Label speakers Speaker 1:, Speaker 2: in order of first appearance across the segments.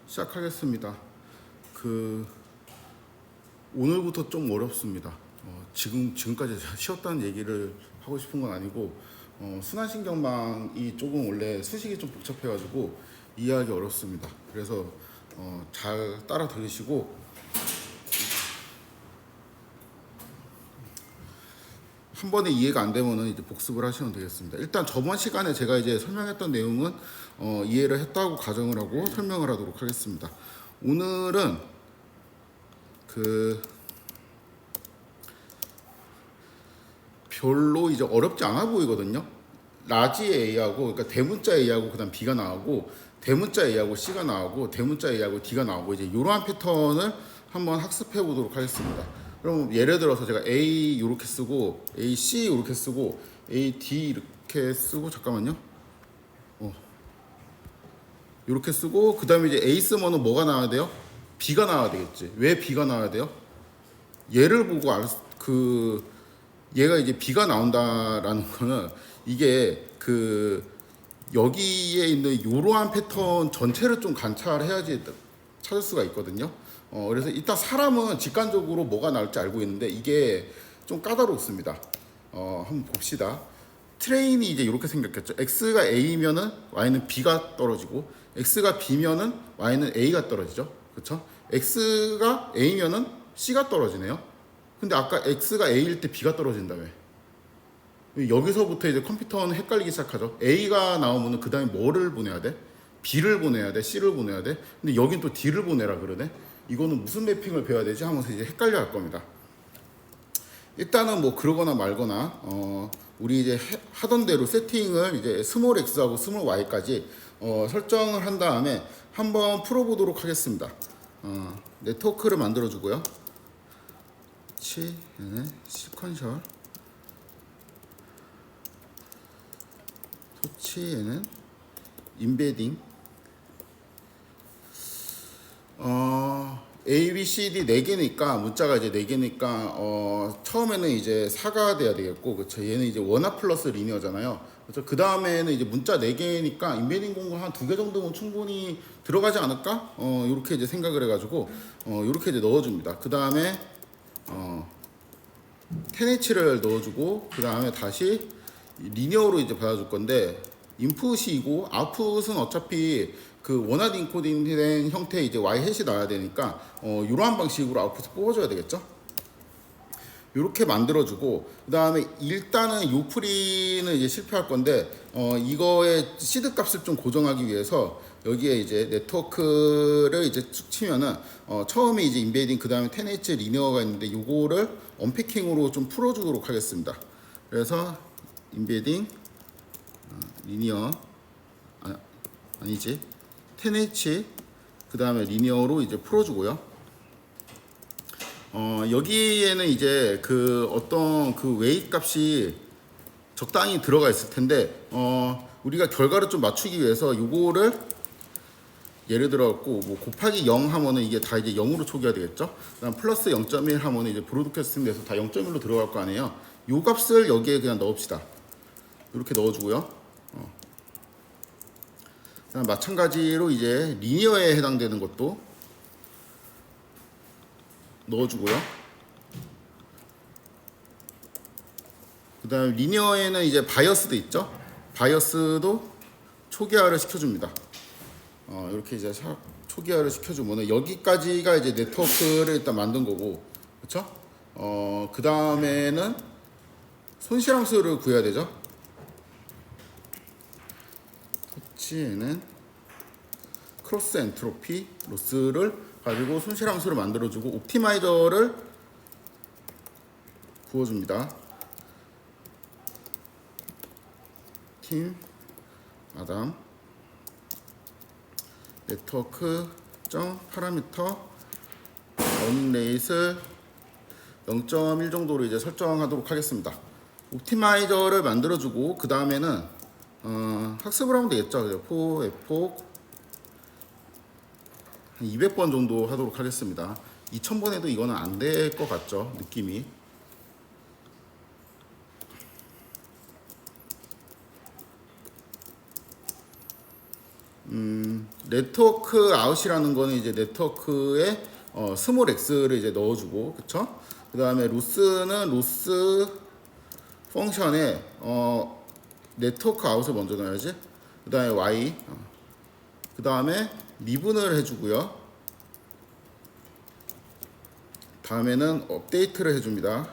Speaker 1: 시작하겠습니다. 오늘부터 좀 어렵습니다. 지금까지 제가 쉬었다는 얘기를 하고 싶은 건 아니고, 순환신경망이 조금 원래 수식이 좀 복잡해가지고 이해하기 어렵습니다. 그래서 잘 따라 들으시고, 한 번에 이해가 안 되면은 이제 복습을 하시면 되겠습니다. 일단 저번 시간에 제가 이제 설명했던 내용은 이해를 했다고 가정을 하고 설명을 하도록 하겠습니다. 오늘은 별로 이제 어렵지 않아 보이거든요. 라지 A하고, 그러니까 대문자 A하고 그다음 B가 나오고, 대문자 A하고 C가 나오고, 대문자 A하고 D가 나오고, 이제 이러한 패턴을 한번 학습해 보도록 하겠습니다. 그럼 예를 들어서 제가 A 이렇게 쓰고, A C 이렇게 쓰고, A D 이렇게 쓰고, 잠깐만요. 이렇게 쓰고, 그 다음에 이제 A 쓰면은 뭐가 나와야 돼요? B가 나와야 되겠지. 왜 B가 나와야 돼요? 얘를 보고 얘가 이제 B가 나온다라는 거는, 이게 여기에 있는 이러한 패턴 전체를 좀 관찰해야지 찾을 수가 있거든요. 그래서 일단 사람은 직관적으로 뭐가 나올지 알고 있는데 이게 좀 까다롭습니다. 한번 봅시다. 트레인이 이제 이렇게 생겼겠죠. X가 A면은 Y는 B가 떨어지고, X가 B면은 Y는 A가 떨어지죠. 그렇죠? X가 A면은 C가 떨어지네요. 근데 아까 X가 A일 때 B가 떨어진다며. 여기서부터 이제 컴퓨터는 헷갈리기 시작하죠. A가 나오면은 그 다음에 뭐를 보내야 돼? B를 보내야 돼? C를 보내야 돼? 근데 여긴 또 D를 보내라 그러네? 이거는 무슨 매핑을 배워야 되지? 하면서 이제 헷갈려 할 겁니다. 일단은 뭐 그러거나 말거나, 우리 이제 하던 대로 세팅을 이제 스몰 x하고 스몰 y까지 설정을 한 다음에 한번 풀어보도록 하겠습니다. 네트워크를 만들어 주고요. 시퀀셜 토치에는 인베딩 A, B, C, D 4개니까 문자가 이제 4개니까 처음에는 이제 4가 돼야 되겠고, 그쵸? 얘는 이제 원합 플러스 리니어잖아요. 그래서 그 다음에는 이제 문자 4개니까 인베딩 공간 한 2개 정도면 충분히 들어가지 않을까? 이렇게 이제 생각을 해가지고 이렇게 이제 넣어줍니다. 그 다음에 10H를 넣어주고, 그 다음에 다시 리니어로 이제 받아줄 건데, 인풋이고 아웃풋은 어차피 원하드 인코딩 된 형태의 이제 y 햇이 나와야 되니까 이러한 방식으로 아웃풋을 뽑아줘야 되겠죠. 이렇게 만들어주고, 그 다음에 일단은 요프리는 이제 실패할 건데, 이거의 시드 값을 좀 고정하기 위해서 여기에 이제 네트워크를 이제 쭉 치면은 처음에 이제 인베딩, 그 다음에 10H 리니어가 있는데 요거를 언패킹으로 좀 풀어주도록 하겠습니다. 그래서 인베딩 리니어 아니지 10H 그 다음에 리니어로 이제 풀어주고요. 여기에는 이제 어떤 웨이트 값이 적당히 들어가 있을 텐데, 우리가 결과를 좀 맞추기 위해서 요거를 예를 들어갖고 뭐 곱하기 0 하면은 이게 다 이제 0으로 초기화 되겠죠. 그다음 플러스 0.1 하면은 이제 브로드캐스팅 돼서 다 0.1로 들어갈 거 아니에요. 요 값을 여기에 그냥 넣읍시다. 이렇게 넣어주고요. 그다음 마찬가지로 이제 리니어에 해당되는 것도 넣어주고요. 그 다음 리니어에는 이제 바이어스도 있죠. 바이어스도 초기화를 시켜줍니다. 이렇게 이제 초기화를 시켜주면 여기까지가 이제 네트워크를 일단 만든 거고, 그렇죠? 그 다음에는 손실함수를 구해야 되죠. 터치에는 크로스 엔트로피 로스를 가지고 손실함수를 만들어주고, 옵티마이저를 부어줍니다. 팀 아담 네트워크 점 파라미터 러닝 레이트를 0.1 정도로 이제 설정하도록 하겠습니다. 옵티마이저를 만들어주고, 그 다음에는 학습을 하면 되겠죠. F4 한 200번 정도 하도록 하겠습니다. 2000번 해도 이거는 안 될 것 같죠, 느낌이. 네트워크 아웃이라는 거는 이제 네트워크에 스몰 x를 이제 넣어주고, 그쵸? 그 다음에 로스는 로스 펑션에 네트워크 아웃을 먼저 넣어야지. 그 다음에 y, 그 다음에 미분을 해주고요. 다음에는 업데이트를 해줍니다.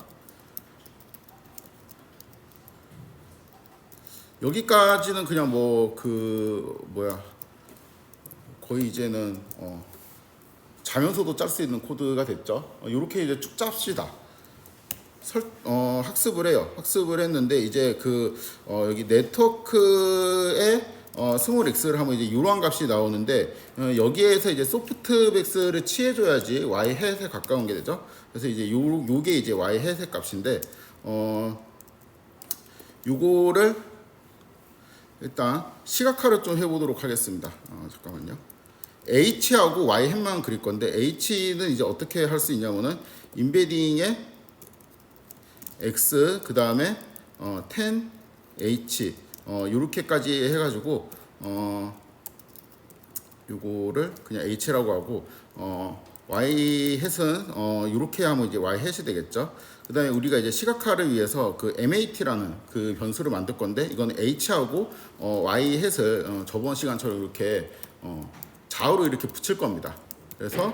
Speaker 1: 여기까지는 그냥 뭐 거의 이제는 자면서도 짤 수 있는 코드가 됐죠. 이렇게 이제 쭉 짭시다. 학습을 해요. 학습을 했는데 이제 여기 네트워크에 스몰 x를 하면 이제 이러한 값이 나오는데, 여기에서 이제 소프트백스를 취해줘야지 y 햇에 가까운 게 되죠. 그래서 이제 요게 이제 y 햇의 값인데, 요거를 일단 시각화를 좀 해보도록 하겠습니다. 잠깐만요. h하고 y 햇만 그릴 건데, h는 이제 어떻게 할 수 있냐면은 인베딩에 x 그 다음에 10h 요렇게까지 해가지고 요거를 그냥 h라고 하고, y 햇은 요렇게 하면 이제 y 햇이 되겠죠. 그 다음에 우리가 이제 시각화를 위해서 그 mat라는 그 변수를 만들 건데, 이거는 h하고 y 햇을 저번 시간처럼 이렇게 좌우로 이렇게 붙일 겁니다. 그래서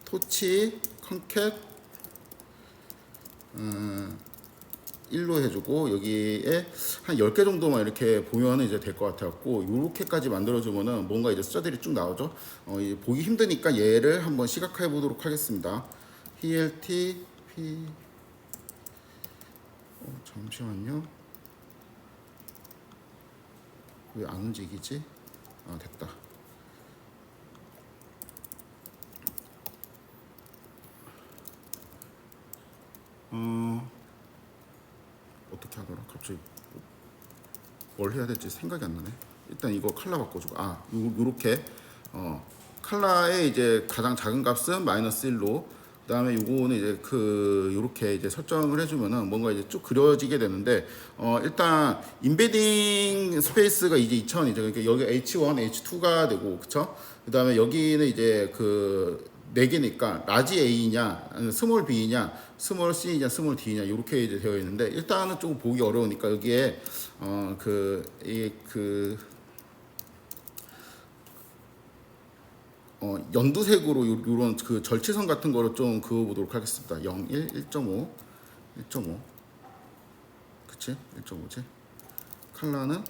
Speaker 1: 토치 컨캣 1로 해주고, 여기에 한 10개 정도만 이렇게 보면 이제 될 것 같아갖고, 이렇게까지 만들어주면은 뭔가 이제 숫자들이 쭉 나오죠. 보기 힘드니까 얘를 한번 시각화해 보도록 하겠습니다. PLT P 잠시만요. 왜 안 움직이지? 됐다. 어떻게 하더라? 갑자기 뭘 해야 될지 생각이 안 나네. 일단 이거 컬러 바꿔주고, 요렇게 컬러의 이제 가장 작은 값은 -1로, 그 다음에 요거는 이제 요렇게 이제 설정을 해주면은 뭔가 이제 쭉 그려지게 되는데, 일단 인베딩 스페이스가 이제 2000이죠. 그러니까 여기 H1, H2가 되고, 그쵸? 그 다음에 여기는 이제 4개니까 라지 A냐, 스몰 B냐, 스몰 C냐, 스몰 D냐 이렇게 이제 되어 있는데, 일단은 조금 보기 어려우니까 여기에 연두색으로 요런 절치선 같은 거를 좀 그어 보도록 하겠습니다. 0, 1, 1.5, 1.5, 그치? 1.5지? 컬러는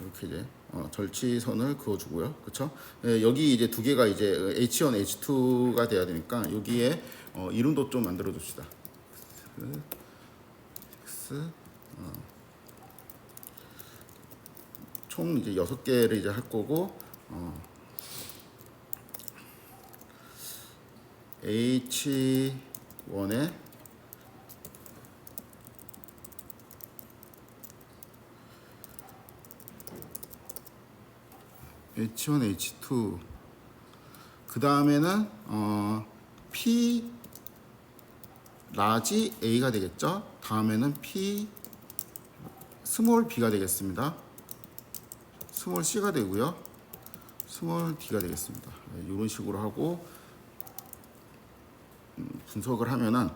Speaker 1: 이렇게 이제 절치선을 그어주고요, 그쵸? 여기 이제 두 개가 이제 H1, H2가 돼야 되니까 여기에 이름도 좀 만들어 줍시다. X, 총 이제 6개를 이제 할 거고, H1에 H1, H2 그 다음에는 P 라지 A가 되겠죠. 다음에는 P 스몰 B가 되겠습니다. 스몰 C가 되고요. 스몰 D가 되겠습니다. 이런 식으로 하고 분석을 하면은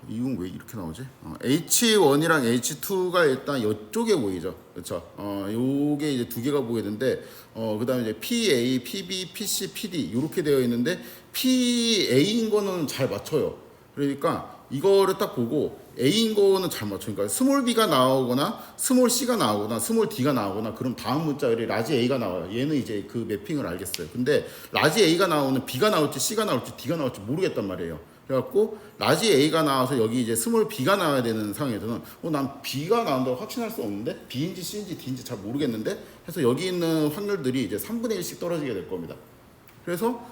Speaker 1: 이건 왜 이렇게 나오지? H1이랑 H2가 일단 이쪽에 보이죠, 그렇죠? 요게 이제 두 개가 보이는데, 그다음에 이제 PA, PB, PC, PD 이렇게 되어 있는데, PA인 거는 잘 맞춰요. 그러니까 이거를 딱 보고 A인 거는 잘 맞춰요. 그러니까 스몰 B가 나오거나 스몰 C가 나오거나 스몰 D가 나오거나, 그럼 다음 문자열이 라지 A가 나와요. 얘는 이제 그 매핑을 알겠어요. 근데 라지 A가 나오는 B가 나올지 C가 나올지 D가 나올지 모르겠단 말이에요. 그래갖고 라지 A가 나와서 여기 이제 스몰 B가 나와야 되는 상황에서는 난 B가 나온다고 확신할 수 없는데, B인지 C인지 D인지 잘 모르겠는데 해서 여기 있는 확률들이 이제 3분의 1씩 떨어지게 될 겁니다. 그래서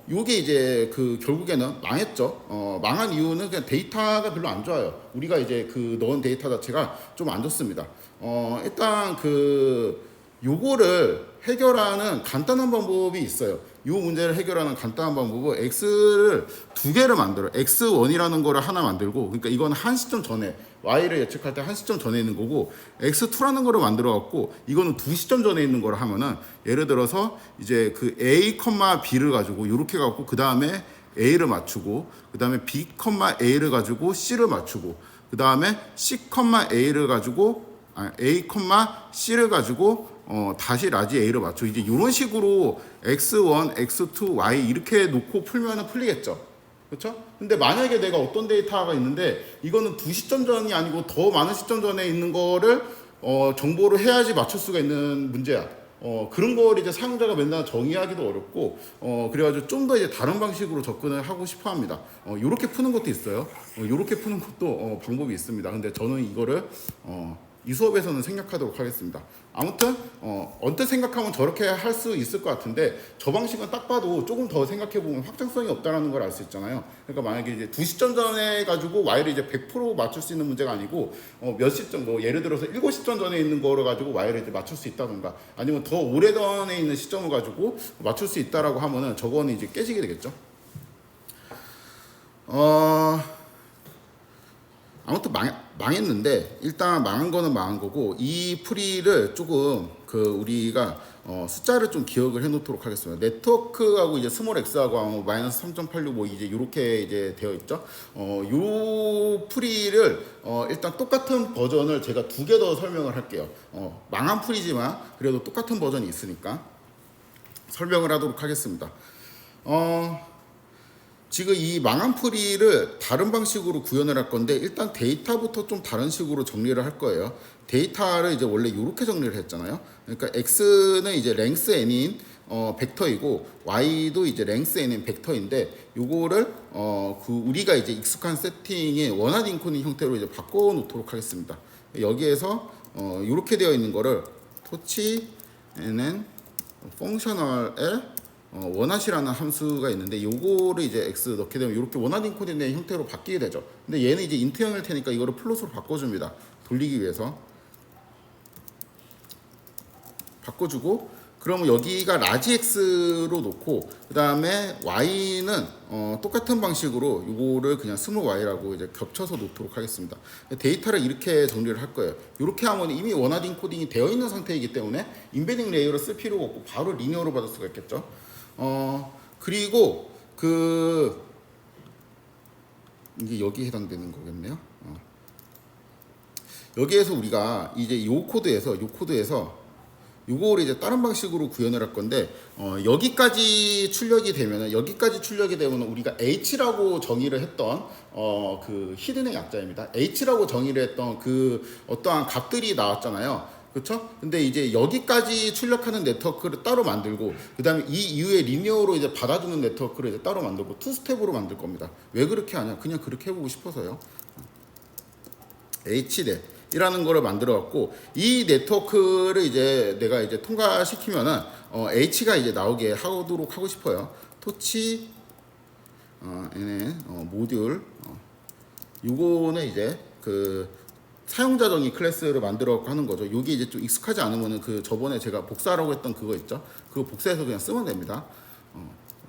Speaker 1: 요게 이제 결국에는 망했죠. 망한 이유는 그냥 데이터가 별로 안 좋아요. 우리가 이제 넣은 데이터 자체가 좀 안 좋습니다. 일단 요거를 해결하는 간단한 방법이 있어요. 이 문제를 해결하는 간단한 방법은 x를 두 개를 만들어. x1이라는 거를 하나 만들고, 그러니까 이건 한 시점 전에, y를 예측할 때 한 시점 전에 있는 거고, x2라는 거를 만들어 갖고 이거는 두 시점 전에 있는 거를 하면은, 예를 들어서 이제 그 a, b를 가지고 이렇게 갖고 그 다음에 a를 맞추고, 그 다음에 b, a를 가지고 c를 맞추고, 그 다음에 c, a를 가지고 a, c를 가지고 다시 라지 a를 맞춰. 이제 이런 식으로 x1, x2, y 이렇게 놓고 풀면은 풀리겠죠. 그렇죠? 근데 만약에 내가 어떤 데이터가 있는데 이거는 두 시점 전이 아니고 더 많은 시점 전에 있는 거를 정보를 해야지 맞출 수가 있는 문제야. 그런 걸 이제 사용자가 맨날 정의하기도 어렵고, 그래가지고 좀 더 이제 다른 방식으로 접근을 하고 싶어 합니다. 요렇게 푸는 것도 있어요. 요렇게 푸는 것도 방법이 있습니다. 근데 저는 이거를 이 수업에서는 생략하도록 하겠습니다. 아무튼 언뜻 생각하면 저렇게 할 수 있을 것 같은데, 저 방식은 딱 봐도 조금 더 생각해보면 확장성이 없다는 걸 알 수 있잖아요. 그러니까 만약에 이제 두 시점 전에 가지고 y를 이제 100% 맞출 수 있는 문제가 아니고, 몇 시점, 뭐 예를 들어서 7시점 전에 있는 거를 가지고 y를 이제 맞출 수 있다던가, 아니면 더 오래전에 있는 시점을 가지고 맞출 수 있다라고 하면은 저거는 이제 깨지게 되겠죠. 아무튼 망했는데, 일단 망한 거는 망한 거고, 이 풀이를 조금 우리가 숫자를 좀 기억을 해 놓도록 하겠습니다. 네트워크하고 이제 스몰 x하고 마이너스 3.86 뭐 이제 이렇게 이제 되어 있죠. 요 풀이를 일단 똑같은 버전을 제가 두 개 더 설명을 할게요. 망한 풀이지만 그래도 똑같은 버전이 있으니까 설명을 하도록 하겠습니다. 지금 이 망한 풀이를 다른 방식으로 구현을 할 건데, 일단 데이터부터 좀 다른 식으로 정리를 할 거예요. 데이터를 이제 원래 이렇게 정리를 했잖아요. 그러니까 x는 이제 랭스 n인 벡터이고, y도 이제 랭스 n인 벡터인데, 요거를 우리가 이제 익숙한 세팅의 원하드 인코딩 형태로 이제 바꿔 놓도록 하겠습니다. 여기에서 이렇게 되어 있는 거를 토치 nn 펑셔널에 원하시라는 함수가 있는데, 요거를 이제 x 넣게 되면 이렇게 원하드 인코딩된 형태로 바뀌게 되죠. 근데 얘는 이제 인트형일 테니까 이거를 플롯으로 바꿔줍니다. 돌리기 위해서 바꿔주고, 그러면 여기가 라지 x로 놓고, 그 다음에 y는 똑같은 방식으로 요거를 그냥 스몰 y라고 이제 겹쳐서 놓도록 하겠습니다. 데이터를 이렇게 정리를 할 거예요. 이렇게 하면 이미 원하드 인코딩이 되어 있는 상태이기 때문에 인베딩 레이어를 쓸 필요가 없고 바로 리니어로 받을 수가 있겠죠. 그리고 이게 여기 해당되는 거겠네요. 여기에서 우리가 이제 요 코드에서 요거를 이제 다른 방식으로 구현을 할 건데, 여기까지 출력이 되면은 우리가 h라고 정의를 했던 그 히든의 약자입니다. h라고 정의를 했던 그 어떠한 값들이 나왔잖아요. 그렇죠? 근데 이제 여기까지 출력하는 네트워크를 따로 만들고, 그 다음에 이 이후에 리니어로 이제 받아주는 네트워크를 이제 따로 만들고 투 스텝으로 만들 겁니다. 왜 그렇게 하냐? 그냥 그렇게 해보고 싶어서요. h넷이라는 거를 만들어 갖고, 이 네트워크를 이제 내가 이제 통과시키면은 h가 이제 나오게 하도록 하고 싶어요. 토치 nn 모듈 요거는 이제 사용자 정의 클래스를 만들어 갖고 하는 거죠. 여기 이제 좀 익숙하지 않으면은 저번에 제가 복사하라고 했던 그거 있죠. 그거 복사해서 그냥 쓰면 됩니다.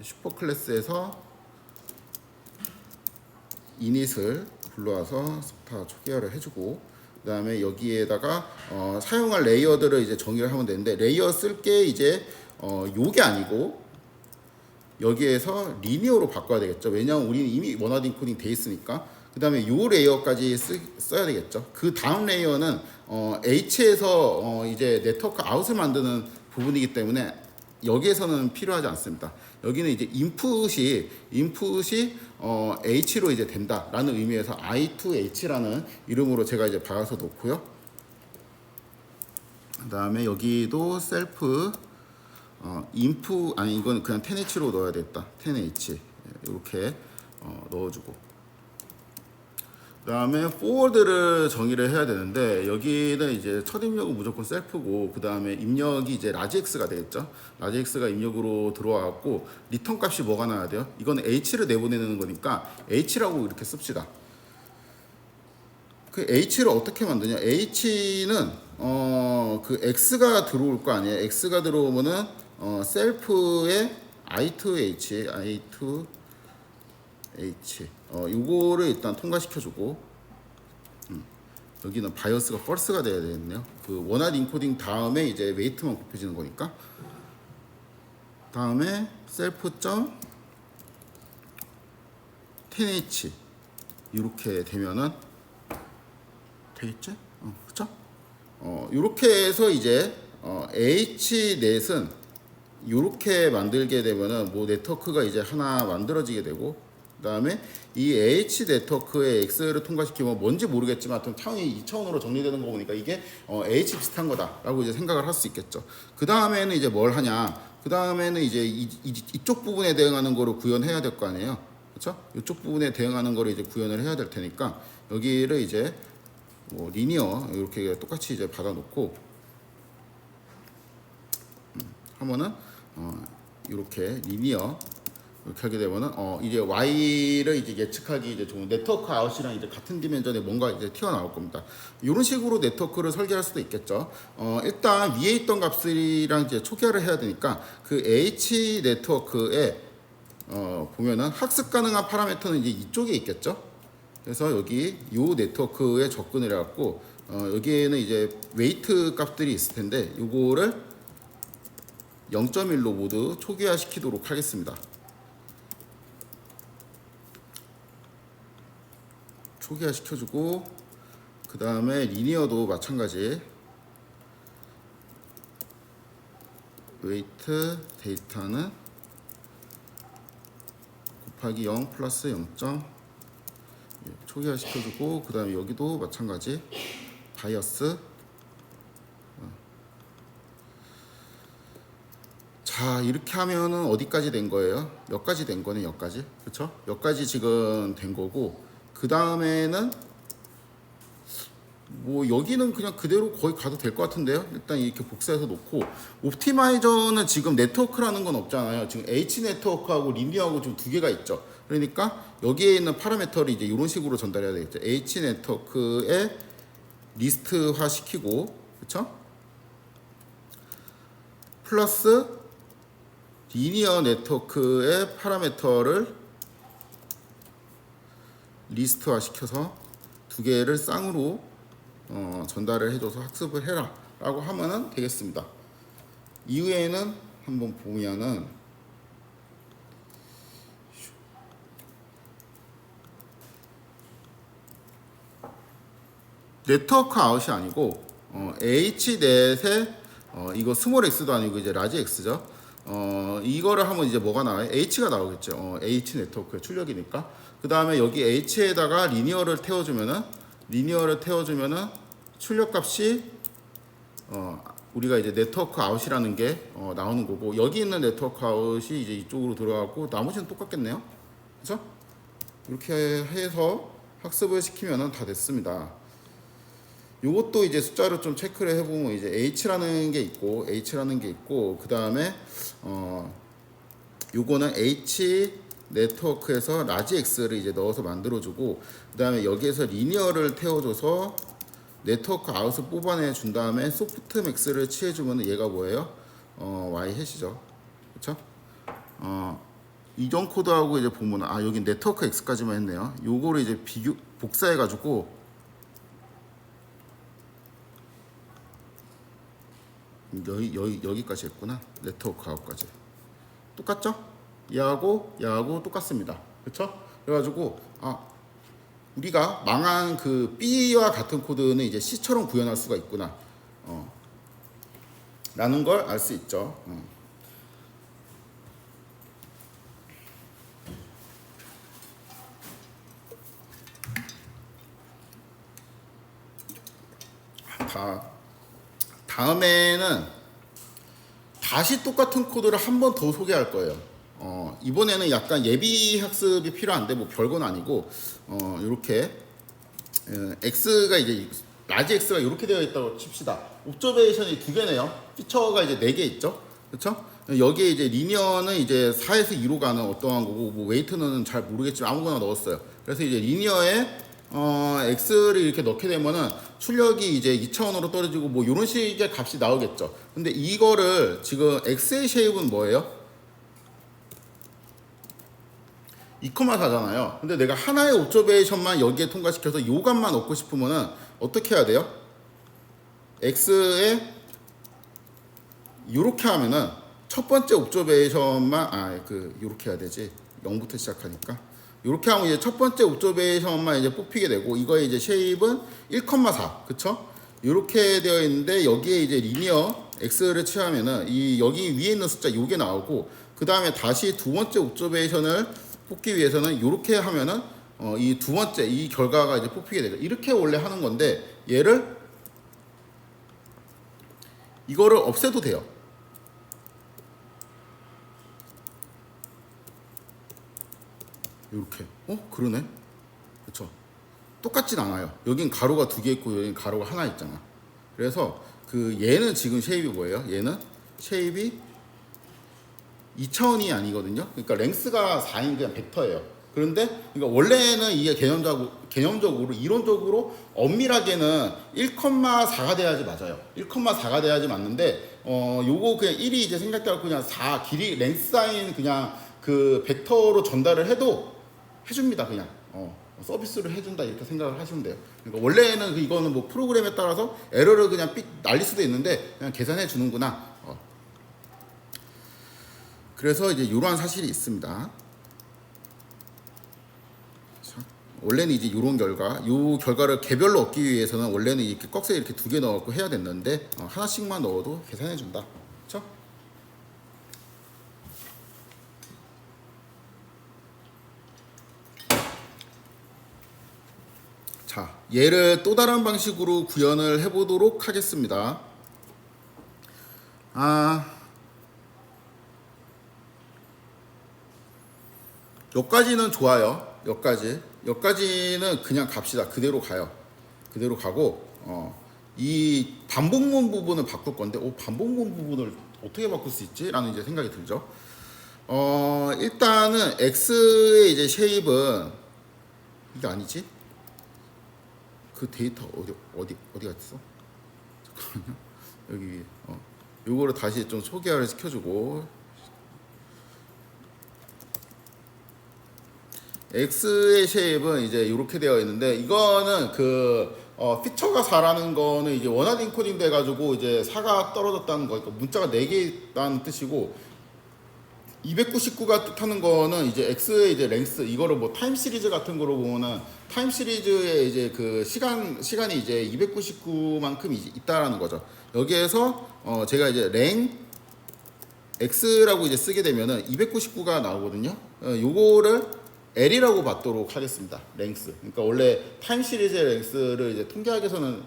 Speaker 1: 슈퍼 클래스에서 이닛을 불러와서 스타 초기화를 해주고, 그 다음에 여기에다가 사용할 레이어들을 이제 정의를 하면 되는데, 레이어 쓸 게 이제 요게 아니고 여기에서 리니어로 바꿔야 되겠죠. 왜냐하면 우리는 이미 원하드 인코딩 돼 있으니까. 그 다음에 요 레이어까지 써야 되겠죠. 그 다음 레이어는 H에서 이제 네트워크 아웃을 만드는 부분이기 때문에 여기에서는 필요하지 않습니다. 여기는 이제 인풋이 H로 이제 된다라는 의미에서 I2H라는 이름으로 제가 이제 박아서 놓고요. 그 다음에 여기도 셀프 인풋, 아니 이건 그냥 10H로 넣어야 되겠다. 10H 이렇게 넣어주고, 그 다음에 forward를 정의를 해야 되는데, 여기는 이제 첫 입력은 무조건 셀프고, 그 다음에 입력이 이제 라지 x가 되겠죠. 라지 x가 입력으로 들어와갖고 리턴 값이 뭐가 나야 돼요? 이거는 h를 내보내는 거니까 h라고 이렇게 씁시다. 그 h를 어떻게 만드냐? h는 그 X가 들어올 거 아니에요. X가 들어오면은 셀프의 I2H 요거를 일단 통과시켜주고 여기는 바이어스가 펄스가 돼야 되겠네요. 그 원활 인코딩 다음에 이제 웨이트만 곱해지는 거니까. 다음에 셀프 점 10H 이렇게 되면은 되겠지? 그쵸? 이렇게 해서 이제 H넷은 이렇게 만들게 되면은 뭐 네트워크가 이제 하나 만들어지게 되고, 그 다음에 이 H 네트워크의 X를 통과시키면 뭔지 모르겠지만 하여튼 차원이 2차원으로 정리되는 거 보니까 이게 H 비슷한 거다라고 이제 생각을 할 수 있겠죠. 그 다음에는 이제 뭘 하냐? 그 다음에는 이제 이쪽 부분에 대응하는 거를 구현해야 될 거 아니에요. 그렇죠? 이쪽 부분에 대응하는 거를 이제 구현을 해야 될 테니까 여기를 이제 뭐 리니어 이렇게 똑같이 이제 받아놓고 하면은 이렇게 리니어 이렇게 하게 되면은 이제 Y를 이제 예측하기 이제 좋은 네트워크 아웃이랑 이제 같은 디멘전에 뭔가 이제 튀어나올 겁니다. 이런 식으로 네트워크를 설계할 수도 있겠죠. 일단 위에 있던 값이랑 이제 초기화를 해야 되니까 그 H 네트워크에 보면은 학습 가능한 파라미터는 이제 이쪽에 있겠죠. 그래서 여기 요 네트워크에 접근을 해갖고 여기에는 이제 웨이트 값들이 있을 텐데 요거를 0.1로 모두 초기화 시키도록 하겠습니다. 초기화 시켜주고 그 다음에 리니어도 마찬가지 웨이트 데이터는 곱하기 0 플러스 0. 초기화 시켜주고 그 다음에 여기도 마찬가지 바이어스. 자 이렇게 하면은 어디까지 된 거예요? 여기까지 된 거네. 여기까지, 그쵸? 여기까지 지금 된 거고, 그 다음에는 뭐 여기는 그냥 그대로 거의 가도 될 것 같은데요. 일단 이렇게 복사해서 놓고, 옵티마이저는 지금 네트워크라는 건 없잖아요. 지금 H 네트워크하고 리니어하고 지금 두 개가 있죠. 그러니까 여기에 있는 파라미터를 이제 이런 식으로 전달해야 되겠죠. H 네트워크에 리스트화 시키고, 그쵸? 플러스 리니어 네트워크의 파라미터를 리스트화 시켜서 두 개를 쌍으로 전달을 해줘서 학습을 해라 라고 하면은 되겠습니다. 이후에는 한번 보면은 네트워크 아웃이 아니고 H넷에 이거 스몰 x도 아니고 이제 라지 x죠. 이거를 하면 이제 뭐가 나와요? H가 나오겠죠. H 네트워크의 출력이니까. 그 다음에 여기 H에다가 리니어를 태워주면은 출력값이 우리가 이제 네트워크 아웃이라는 게 나오는 거고, 여기 있는 네트워크 아웃이 이제 이쪽으로 들어가고 나머지는 똑같겠네요. 그렇죠? 이렇게 해서 학습을 시키면은 다 됐습니다. 요것도 이제 숫자를 좀 체크를 해보면 이제 H라는 게 있고 그 다음에 요거는 H 네트워크에서 라지 X를 이제 넣어서 만들어주고, 그 다음에 여기에서 리니어를 태워줘서 네트워크 아웃을 뽑아내 준 다음에 소프트 맥스를 취해주면 얘가 뭐예요? Y 해시죠. 그쵸? 이전 코드하고 이제 보면 여기 네트워크 X까지만 했네요. 요거를 이제 복사해가지고 여기까지 했구나. 네트워크 아웃까지 똑같죠? 얘하고 똑같습니다. 그쵸? 그래가지고 우리가 망한 그 B와 같은 코드는 이제 C처럼 구현할 수가 있구나 라는 걸 알 수 있죠. 다음에는 다시 똑같은 코드를 한 번 더 소개할 거예요. 이번에는 약간 예비 학습이 필요한데 뭐 별건 아니고 이렇게 X가 이제 라지 X가 이렇게 되어 있다고 칩시다. 옵저베이션이 두 개네요. 피처가 이제 4개 있죠. 그렇죠? 여기에 이제 리니어는 이제 4에서 2로 가는 어떠한 거고, 뭐 웨이트는 잘 모르겠지만 아무거나 넣었어요. 그래서 이제 리니어에 x를 이렇게 넣게 되면은 출력이 이제 2차원으로 떨어지고 뭐 이런 식의 값이 나오겠죠. 근데 이거를 지금 x의 쉐입은 뭐예요? 2,4잖아요. 근데 내가 하나의 옵저베이션만 여기에 통과시켜서 요 값만 얻고 싶으면은 어떻게 해야 돼요? x에 요렇게 하면은 첫 번째 옵저베이션만 요렇게 해야 되지. 0부터 시작하니까. 요렇게 하면 이제 첫 번째 옵저베이션만 이제 뽑히게 되고 이거의 이제 쉐입은 1,4 그쵸? 요렇게 되어 있는데 여기에 이제 리니어 x를 취하면은 이 여기 위에 있는 숫자 요게 나오고 그 다음에 다시 두 번째 옵저베이션을 뽑기 위해서는 요렇게 하면은 이 두 번째 이 결과가 이제 뽑히게 되죠. 이렇게 원래 하는 건데 얘를 이거를 없애도 돼요. 이렇게 그러네. 그쵸? 똑같진 않아요. 여긴 가로가 두 개 있고 여긴 가로가 하나 있잖아. 그래서 그 얘는 지금 쉐입이 뭐예요? 얘는 쉐입이 2차원이 아니거든요. 그러니까 랭스가 4인 그냥 벡터예요. 그런데 그러니까 원래는 이게 개념적으로 이론적으로 엄밀하게는 1,4가 돼야지 맞아요. 1,4가 돼야지 맞는데 요거 그냥 1이 이제 생각해갖고 그냥 4 길이 랭스 사인 그냥 그 벡터로 전달을 해도 해줍니다. 그냥 서비스를 해준다 이렇게 생각을 하시면 돼요. 그러니까 원래는 이거는 뭐 프로그램에 따라서 에러를 그냥 삑 날릴 수도 있는데 그냥 계산해 주는구나. 그래서 이제 이러한 사실이 있습니다. 자, 원래는 이제 이런 요 결과를 개별로 얻기 위해서는 원래는 이렇게 꺽쇠 이렇게 두 개 넣고 해야 됐는데 하나씩만 넣어도 계산해 준다. 그렇죠? 자, 얘를 또 다른 방식으로 구현을 해보도록 하겠습니다. 여기까지는 좋아요. 여기까지는 그냥 갑시다. 그대로 가요. 그대로 가고 이 반복문 부분을 바꿀 건데 반복문 부분을 어떻게 바꿀 수 있지? 라는 이제 생각이 들죠. 일단은 x의 이제 쉐입은 이게 아니지? 그 데이터 어디 갔어? 잠깐만요. 여기 위에 요거를 다시 좀 소개를 시켜주고 X의 쉐입은 이제 이렇게 되어 있는데 이거는 피처가 4라는 거는 이제 원하드 인코딩 돼가지고 이제 4가 떨어졌다는 거, 그러니까 문자가 4개 있다는 뜻이고 299가 뜻하는 거는 이제 X의 이제 랭스 이거를 뭐 타임 시리즈 같은 거로 보면은 타임 시리즈의 이제 그 시간이 이제 299만큼 있다라는 거죠. 여기에서 제가 이제 랭 X라고 이제 쓰게 되면은 299가 나오거든요. 요거를 L이라고 받도록 하겠습니다. 랭스. 그러니까 원래 타임 시리즈의 랭스를 이제 통계학에서는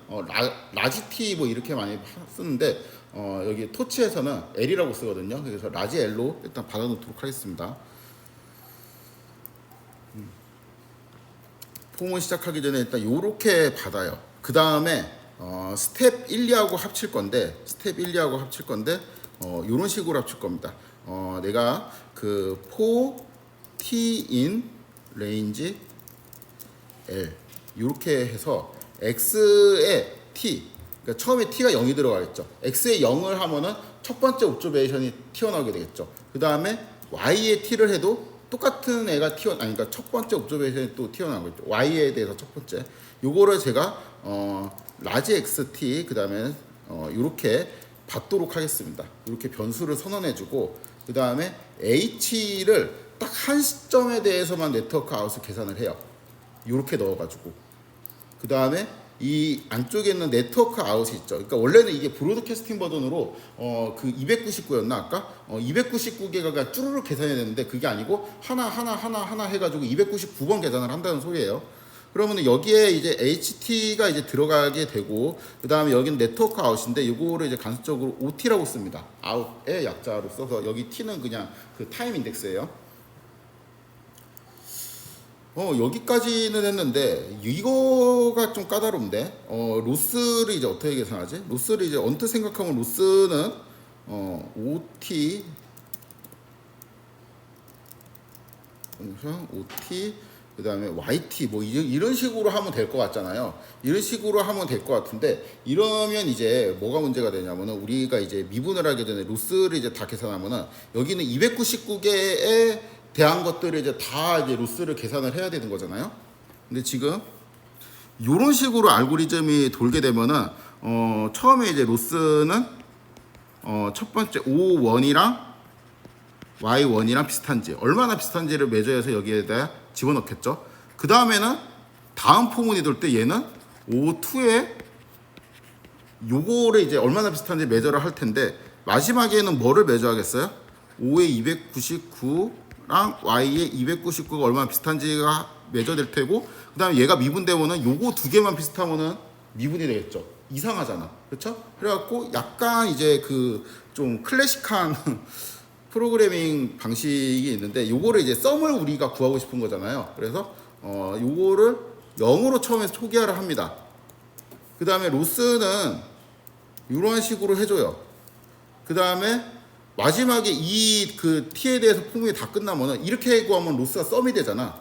Speaker 1: 라지 T 뭐 이렇게 많이 쓰는데 여기 토치에서는 L이라고 쓰거든요. 그래서 라지 L로 일단 받아놓도록 하겠습니다. 폼을 시작하기 전에 일단 요렇게 받아요. 그 다음에 스텝 1, 2하고 합칠 건데 요런 식으로 합칠 겁니다. 내가 그 for t in range L 이렇게 해서 x의 t 그러니까 처음에 t가 0이 들어가겠죠. x에 0을 하면은 첫 번째 옵저베이션이 튀어나오게 되겠죠. 그 다음에 y에 t를 해도 똑같은 애가 그러니까 첫 번째 옵저베이션이 또 튀어나오겠죠. y에 대해서 첫 번째 요거를 제가 라지 xt 그 다음에 이렇게 받도록 하겠습니다. 이렇게 변수를 선언해주고 그 다음에 h를 딱 한 시점에 대해서만 네트워크 아웃을 계산을 해요. 이렇게 넣어가지고 그 다음에 이 안쪽에 있는 네트워크 아웃이 있죠. 그러니까 원래는 이게 브로드캐스팅 버전으로 그 299였나 아까 299개가 쭈루룩 계산해야 되는데 그게 아니고 하나 해가지고 299번 계산을 한다는 소리예요. 그러면 여기에 이제 HT가 이제 들어가게 되고 그 다음에 여기는 네트워크 아웃인데 이거를 이제 간접적으로 OT라고 씁니다. 아웃의 약자로 써서 여기 T는 그냥 그 타임 인덱스예요. 여기까지는 했는데 이거가 좀 까다로운데 로스를 이제 어떻게 계산하지? 로스를 이제 언뜻 생각하면 로스는 OT 그 다음에 YT 뭐 이런 식으로 하면 될 것 같잖아요. 이런 식으로 하면 될 것 같은데, 이러면 이제 뭐가 문제가 되냐면은, 우리가 이제 미분을 하게 되는 로스를 이제 다 계산하면은 여기는 299개에 대한 것들을 이제 다 이제 로스를 계산을 해야 되는 거잖아요. 근데 지금 이런 식으로 알고리즘이 돌게 되면은 처음에 이제 로스는 첫 번째 O1이랑 Y1이랑 비슷한지, 얼마나 비슷한지를 매저해서 여기에다 집어넣겠죠. 그 다음에는 다음 포문이 돌 때 얘는 O2에 요거를 이제 얼마나 비슷한지 매저를 할 텐데, 마지막에는 뭐를 매저하겠어요? O의 299랑 Y의 299가 얼마나 비슷한지가 매저될 테고, 그 다음에 얘가 미분되면은 요거 두 개만 비슷하면은 미분이 되겠죠. 이상하잖아. 그렇죠? 그래갖고 약간 이제 그 좀 클래식한 프로그래밍 방식이 있는데, 요거를 이제 썸을 우리가 구하고 싶은 거잖아요. 그래서 요거를 0으로 처음에 초기화를 합니다. 그 다음에 로스는 이런 식으로 해줘요. 그 다음에 마지막에 이 그 t에 대해서 포문이 다 끝나면은 이렇게 구하면 로스가 썸이 되잖아.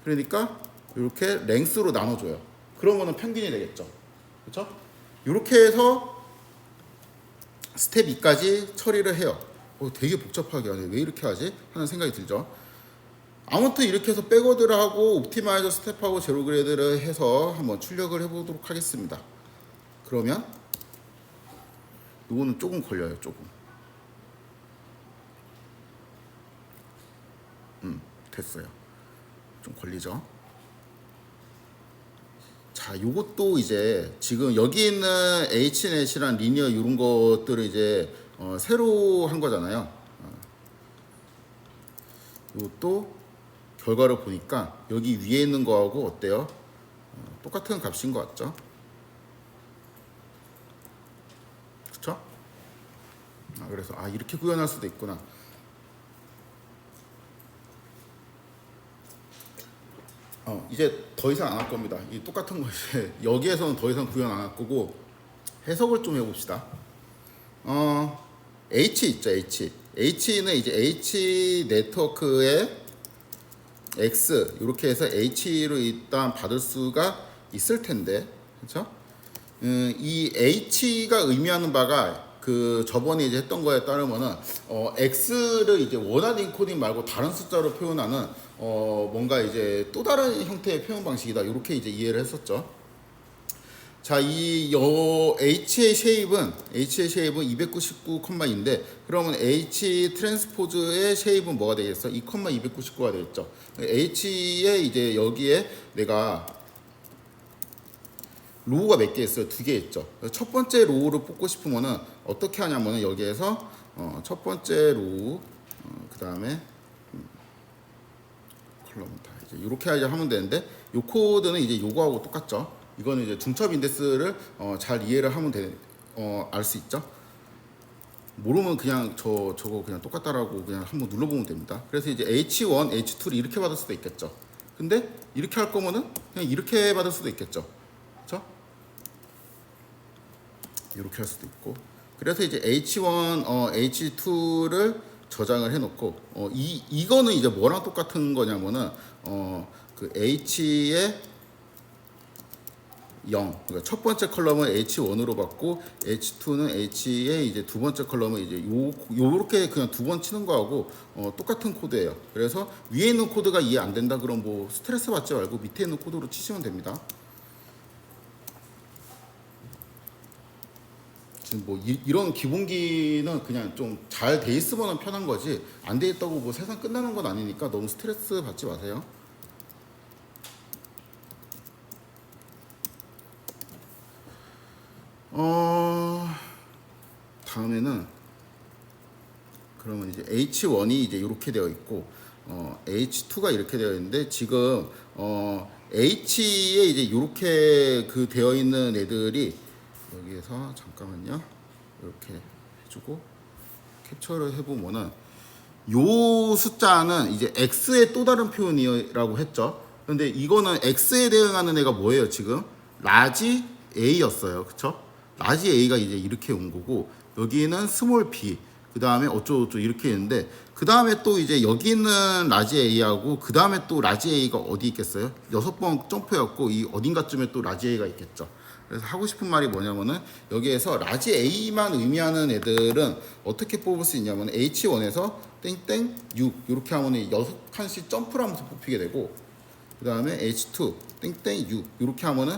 Speaker 1: 그러니까 이렇게 랭스로 나눠줘요. 그러면은 평균이 되겠죠. 그렇죠? 이렇게 해서 스텝 2까지 처리를 해요. 되게 복잡하게 하네. 왜 이렇게 하지? 하는 생각이 들죠. 아무튼 이렇게 해서 백워드를 하고 옵티마이저 스텝하고 제로 그레이드를 해서 한번 출력을 해보도록 하겠습니다. 그러면 이거는 조금 걸려요. 조금. 됐어요. 좀 걸리죠. 자, 요것도 이제 지금 여기 있는 H넷이랑 리니어 이런 것들을 이제 새로 한 거잖아요. 이것도 결과를 보니까 여기 위에 있는 거하고 어때요? 똑같은 값인 것 같죠? 그쵸? 그래서 이렇게 구현할 수도 있구나. 이제 더 이상 안 할 겁니다. 이 똑같은 거 이제 여기에서는 더 이상 구현 안 할 거고, 해석을 좀 해봅시다. H 있죠, H. H는 이제 H 네트워크에 X 이렇게 해서 H로 일단 받을 수가 있을 텐데, 그렇죠? 이 H가 의미하는 바가 그 저번에 이제 했던 거에 따르면은 X를 이제 원하는 인코딩 말고 다른 숫자로 표현하는 뭔가 이제 또 다른 형태의 표현 방식이다. 이렇게 이제 이해를 했었죠. 자, H의 쉐입은 299,2인데, 그러면 H 트랜스포즈의 쉐입은 뭐가 되겠어? 2,299가 되겠죠. H의 이제 여기에 내가 로우가 몇 개 있어요? 2개 있죠. 첫 번째 로우를 뽑고 싶으면은 어떻게 하냐면은 여기에서 첫 번째 로우, 그 다음에 컬럼 다 이제 이렇게 하면 되는데, 요 코드는 이제 요거하고 똑같죠. 이거는 이제 중첩 인덱스를 잘 이해를 하면 알 수 있죠. 모르면 그냥 저거 그냥 똑같다라고 그냥 한번 눌러보면 됩니다. 그래서 이제 H1, H2를 이렇게 받을 수도 있겠죠. 근데 이렇게 할 거면은 그냥 이렇게 받을 수도 있겠죠. 그렇죠? 이렇게 할 수도 있고. 그래서 이제 H1, H2를 저장을 해놓고, 이거는 이제 뭐랑 똑같은 거냐면은 그 H의 0. 그러니까 첫 번째 컬럼은 H1으로 받고, H2는 H의 이제 두 번째 컬럼은 이제 요렇게 그냥 두 번 치는 거하고 똑같은 코드예요. 그래서 위에 있는 코드가 이해 안 된다 그럼 뭐 스트레스 받지 말고 밑에 있는 코드로 치시면 됩니다. 지금 뭐 이런 기본기는 그냥 좀 잘 돼 있으면 편한 거지, 안 돼 있다고 뭐 세상 끝나는 건 아니니까 너무 스트레스 받지 마세요. 다음에는 그러면 이제 H1이 이제 이렇게 되어 있고, H2가 이렇게 되어 있는데, 지금 H에 이제 이렇게 그 되어 있는 애들이 여기에서 잠깐만요. 이렇게 해주고 캡처를 해보면은 요 숫자는 이제 X의 또 다른 표현이라고 했죠. 근데 이거는 X에 대응하는 애가 뭐예요? 지금 라지 A였어요. 그쵸? 라지 A가 이제 이렇게 온 거고, 여기는 스몰 b, 그 그 다음에 어쩌고저쩌고 이렇게 있는데, 그 다음에 또 이제 여기 있는 라지 A하고 그 다음에 또 라지 A가 어디 있겠어요? 6번 점프였고 이 어딘가쯤에 또 라지 A가 있겠죠. 그래서 하고 싶은 말이 뭐냐면은 여기에서 라지 A만 의미하는 애들은 어떻게 뽑을 수 있냐면 H1에서 땡땡 6 이렇게 하면 6칸씩 점프를 하면서 뽑히게 되고, 그 다음에 H2 땡땡 6 이렇게 하면은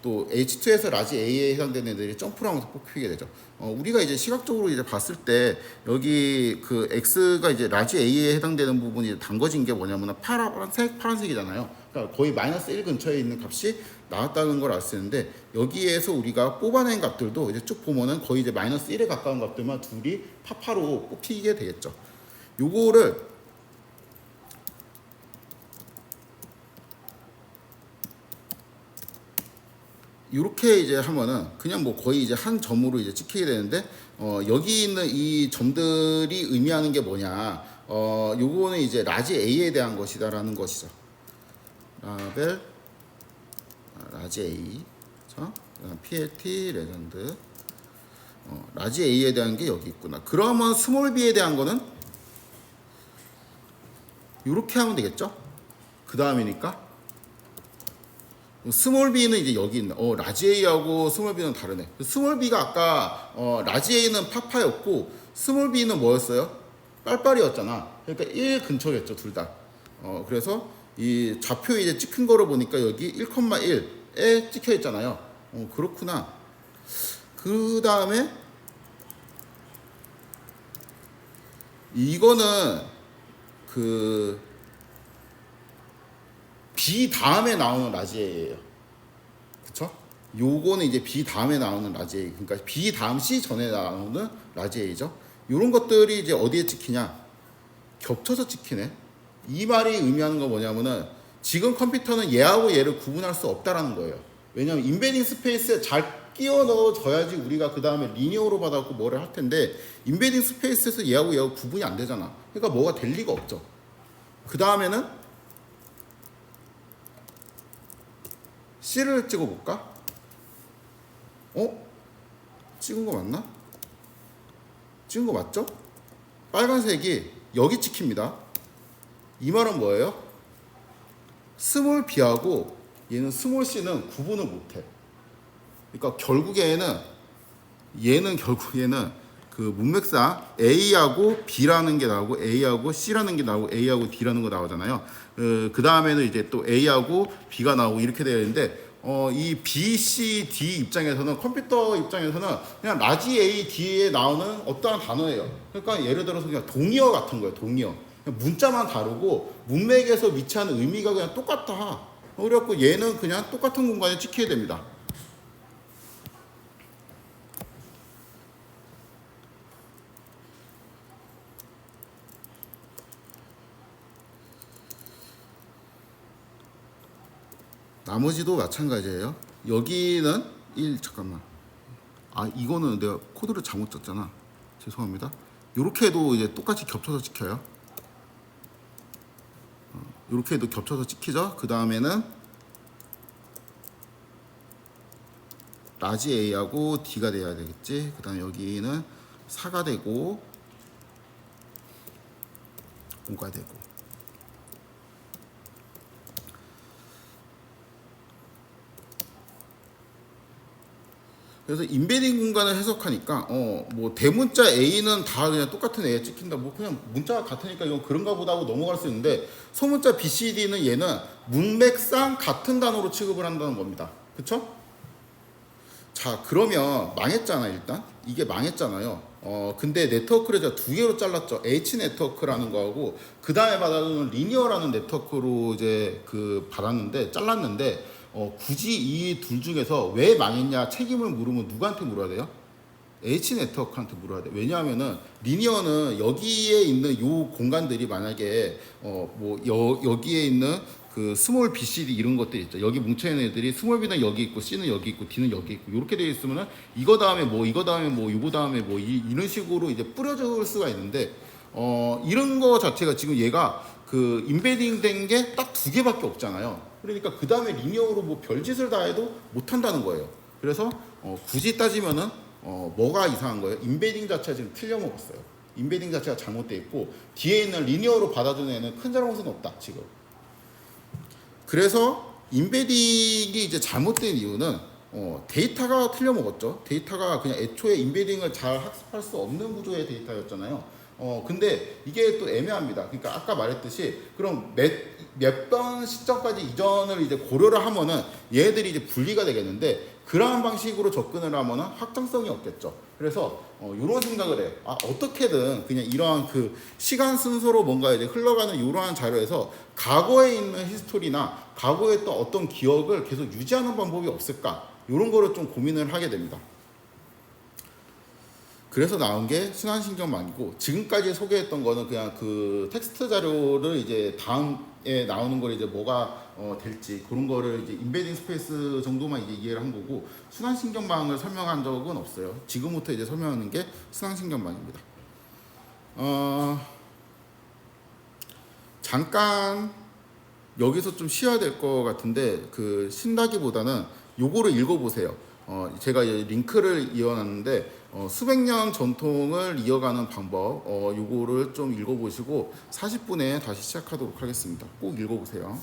Speaker 1: 또 H2에서 라지 A에 해당되는 애들이 점프를 하면서 뽑히게 되죠. 우리가 이제 시각적으로 이제 봤을 때 여기 그 X가 이제 라지 A에 해당되는 부분이 담궈진 게 뭐냐면 파란색이잖아요. 그러니까 거의 마이너스 1 근처에 있는 값이 나왔다는 걸 알 수 있는데, 여기에서 우리가 뽑아낸 값들도 이제 쭉 보면은 거의 이제 마이너스 1에 가까운 값들만 둘이 파파로 뽑히게 되겠죠. 요거를 이렇게 이제 하면은 그냥 뭐 거의 이제 한 점으로 이제 찍히게 되는데, 여기 있는 이 점들이 의미하는 게 뭐냐, 요거는 이제 라지 A에 대한 것이다라는 것이죠. 라지 A, 자, PLT 레전드, 라지 A에 대한 게 여기 있구나. 그러면 스몰 B에 대한 거는 이렇게 하면 되겠죠. 그 다음이니까 스몰 B는 이제 여기 있는 라지 A하고 스몰 B는 다르네. 스몰 B가 아까 라지 A는 파파였고 스몰 B는 뭐였어요? 빨빨이었잖아. 그러니까 1 근처겠죠, 둘 다. 그래서 이 좌표 이제 찍힌 거를 보니까 여기 1,1에 찍혀 있잖아요. 그렇구나. 그 다음에 이거는 그 B 다음에 나오는 라지 A예요. 그쵸? 요거는 이제 B 다음에 나오는 라지 A. 그러니까 B 다음 C 전에 나오는 라지 A죠. 요런 것들이 이제 어디에 찍히냐? 겹쳐서 찍히네. 이 말이 의미하는 건 뭐냐면은 지금 컴퓨터는 얘하고 얘를 구분할 수 없다라는 거예요. 왜냐면 인베딩 스페이스에 잘 끼워 넣어줘야지 우리가 그 다음에 리니어로 받아갖고 뭐를 할 텐데, 인베딩 스페이스에서 얘하고 얘하고 구분이 안 되잖아. 그러니까 뭐가 될 리가 없죠. 그 다음에는 C를 찍어볼까? 찍은 거 맞나? 찍은 거 맞죠? 빨간색이 여기 찍힙니다. 이 말은 뭐예요? 스몰 B하고 얘는 스몰 C는 구분을 못해. 그러니까 결국에는 얘는 그 문맥상 A하고 B라는 게 나오고 A하고 C라는 게 나오고 A하고 D라는 거 나오잖아요. 그 다음에는 이제 또 A하고 B가 나오고 이렇게 되어 있는데, 이 B, C, D 입장에서는, 컴퓨터 입장에서는 그냥 라지 A, D에 나오는 어떠한 단어예요. 그러니까 예를 들어서 그냥 동의어 같은 거예요. 동의어. 그냥 문자만 다르고 문맥에서 위치하는 의미가 그냥 똑같다. 그래갖고 얘는 그냥 똑같은 공간에 찍혀야 됩니다. 나머지도 마찬가지예요. 여기는 잠깐만. 이거는 내가 코드를 잘못 짰잖아. 죄송합니다. 이렇게 해도 이제 똑같이 겹쳐서 찍혀요. 이렇게 해도 겹쳐서 찍히죠. 그 다음에는 라지 A하고 D가 돼야 되겠지. 그 다음에 여기는 4가 되고 5가 되고. 그래서 인베딩 공간을 해석하니까 뭐 대문자 A는 다 그냥 똑같은 A에 찍힌다. 뭐 그냥 문자가 같으니까 이건 그런가 보다 하고 넘어갈 수 있는데, 소문자 B, C, D는 얘는 문맥상 같은 단어로 취급을 한다는 겁니다. 그쵸? 자, 그러면 망했잖아. 일단 이게 망했잖아요. 근데 네트워크를 제가 두 개로 잘랐죠. H 네트워크라는 거하고 그 다음에 받아주는 리니어라는 네트워크로 이제 잘랐는데, 굳이 이 둘 중에서 왜 망했냐 책임을 물으면 누구한테 물어야 돼요? H 네트워크한테 물어야 돼. 왜냐하면은 리니어는 여기에 있는 요 공간들이 만약에 여기에 있는 그 스몰 B, C, D 이런 것들이 있죠. 여기 뭉쳐 있는 애들이 스몰 B는 여기 있고 C는 여기 있고 D는 여기 있고 이렇게 되어 있으면은 이거 다음에 이거 다음에 이거 다음에 이런 식으로 이제 뿌려줄 수가 있는데, 이런 거 자체가 지금 얘가 그 인베딩 된 게 딱 두 개밖에 없잖아요. 그러니까 그 다음에 리니어로 별짓을 다 해도 못 한다는 거예요. 그래서 굳이 따지면은 뭐가 이상한 거예요? 인베딩 자체가 지금 틀려먹었어요. 인베딩 자체가 잘못되어 있고 뒤에 있는 리니어로 받아주는 애는 큰 잘못은 없다 지금. 그래서 인베딩이 이제 잘못된 이유는 데이터가 틀려먹었죠. 데이터가 그냥 애초에 인베딩을 잘 학습할 수 없는 구조의 데이터였잖아요. 근데 이게 또 애매합니다. 그러니까 아까 말했듯이 그럼 몇 번 시점까지 이전을 이제 고려를 하면은 얘들이 이제 분리가 되겠는데 그러한 방식으로 접근을 하면은 확장성이 없겠죠. 그래서 이런 생각을 해. 어떻게든 그냥 이러한 그 시간 순서로 뭔가 이제 흘러가는 이러한 자료에서 과거에 있는 히스토리나 과거에 또 어떤 기억을 계속 유지하는 방법이 없을까? 이런 거를 좀 고민을 하게 됩니다. 그래서 나온 게 순환신경망이고 지금까지 소개했던 거는 그냥 그 텍스트 자료를 이제 다음에 나오는 걸 이제 뭐가 될지 그런 거를 이제 인베딩 스페이스 정도만 이제 이해를 한 거고 순환신경망을 설명한 적은 없어요. 지금부터 이제 설명하는 게 순환신경망입니다. 잠깐 여기서 좀 쉬어야 될 것 같은데 그 쉰다기보다는 요거를 읽어보세요. 제가 링크를 이어놨는데 수백 년 전통을 이어가는 방법 요거를 좀 읽어보시고 40분에 다시 시작하도록 하겠습니다. 꼭 읽어보세요.